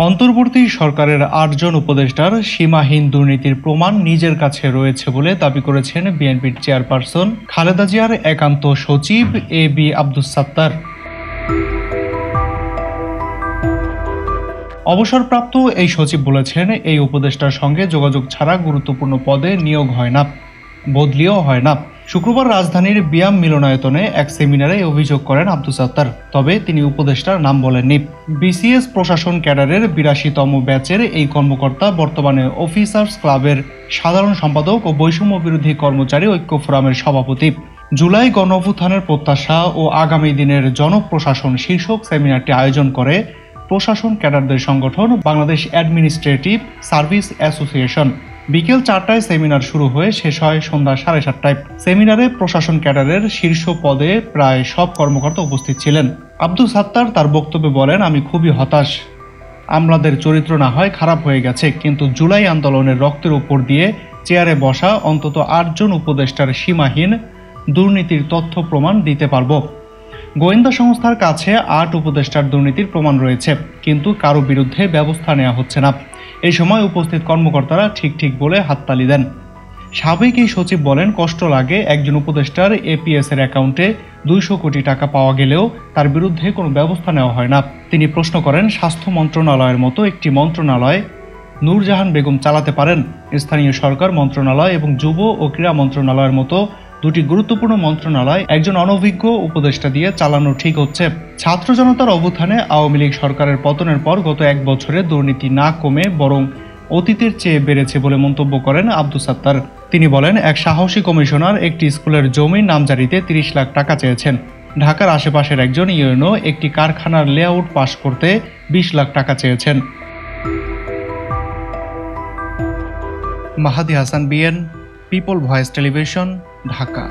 অন্তর্বর্তী সরকারের ৮ জন উপদেষ্টার সীমাহীন দুর্নীতির প্রমাণ নিজের কাছে রয়েছে বলে দাবি করেছেন বিএনপির চেয়ারপারসন খালেদা জিয়ার একান্ত সচিব এবি আব্দুস সাত্তার। অবসরপ্রাপ্ত এই সচিব বলেছেন, এই উপদেষ্টার সঙ্গে যোগাযোগ ছাড়া গুরুত্বপূর্ণ পদে নিয়োগ হয় না, বদলিও হয় না। শুক্রবার রাজধানীর বিয়াম মিলনায়তনে এক সেমিনারে অভিযোগ করেন আব্দুস সাত্তার। তবে তিনি উপদেষ্টার নাম বলেননি। বিসিএস প্রশাসন ক্যাডারের ৮২তম ব্যাচের এই কর্মকর্তা বর্তমানে অফিসার্স ক্লাবের সাধারণ সম্পাদক ও বৈষম্য বিরোধী কর্মচারী ঐক্য ফোরামের সভাপতি। জুলাই গণঅভ্যুত্থানের প্রত্যাশা ও আগামী দিনের জনপ্রশাসন শীর্ষক সেমিনারটি আয়োজন করে প্রশাসন ক্যাডারদের সংগঠন বাংলাদেশ অ্যাডমিনিস্ট্রেটিভ সার্ভিস অ্যাসোসিয়েশন। বিকেল ৪টায় সেমিনার শুরু হয়ে শেষ হয় সন্ধ্যা ৭:৩০টায়। সেমিনারে প্রশাসন ক্যাডারের শীর্ষ পদে প্রায় সব কর্মকর্তা উপস্থিত ছিলেন। আব্দুস সাত্তার তার বক্তব্যে বলেন, আমি খুবই হতাশ। আমলাদের চরিত্র না হয় খারাপ হয়ে গেছে, কিন্তু জুলাই আন্দোলনের রক্তের উপর দিয়ে চেয়ারে বসা অন্তত ৮ জন উপদেষ্টার সীমাহীন দুর্নীতির তথ্য প্রমাণ দিতে পারব। গোয়েন্দা সংস্থার কাছে ৮ উপদেষ্টার দুর্নীতির প্রমাণ রয়েছে, কিন্তু কারো বিরুদ্ধে ব্যবস্থা নেওয়া হচ্ছে না। এই সময় উপস্থিত কর্মকর্তারা ঠিক বলে হাততালি দেন। সাবেক এই সচিব বলেন, কষ্ট লাগে একজন উপদেষ্টার এপিএস এর অ্যাকাউন্টে ২০০ কোটি টাকা পাওয়া গেলেও তার বিরুদ্ধে কোনো ব্যবস্থা নেওয়া হয় না। তিনি প্রশ্ন করেন, স্বাস্থ্য মন্ত্রণালয়ের মতো একটি মন্ত্রণালয় নূরজাহান বেগম চালাতে পারেন? স্থানীয় সরকার মন্ত্রণালয় এবং যুব ও ক্রীড়া মন্ত্রণালয়ের মতো দুটি গুরুত্বপূর্ণ মন্ত্রণালয় একজন অনভিজ্ঞ উপদেষ্টা দিয়ে চালানো ঠিক হচ্ছে? ছাত্র জনতার অভ্যুত্থানে আওয়ামী লীগ সরকারের পতনের পর গত ১ বছরে দুর্নীতি না কমে বরং অতীতের চেয়ে বেড়েছে বলে মন্তব্য করেন আব্দুস সাত্তার। তিনি বলেন, এক সাহসী কমিশনার একটি স্কুলের জমির নামজারিতে ৩০ লাখ টাকা চেয়েছেন। ঢাকার আশেপাশের একজন ইউএনও একটি কারখানার লেআউট পাস করতে ২০ লাখ টাকা চেয়েছেন। Mahadi Hasan BN, people voice television, Dhaka.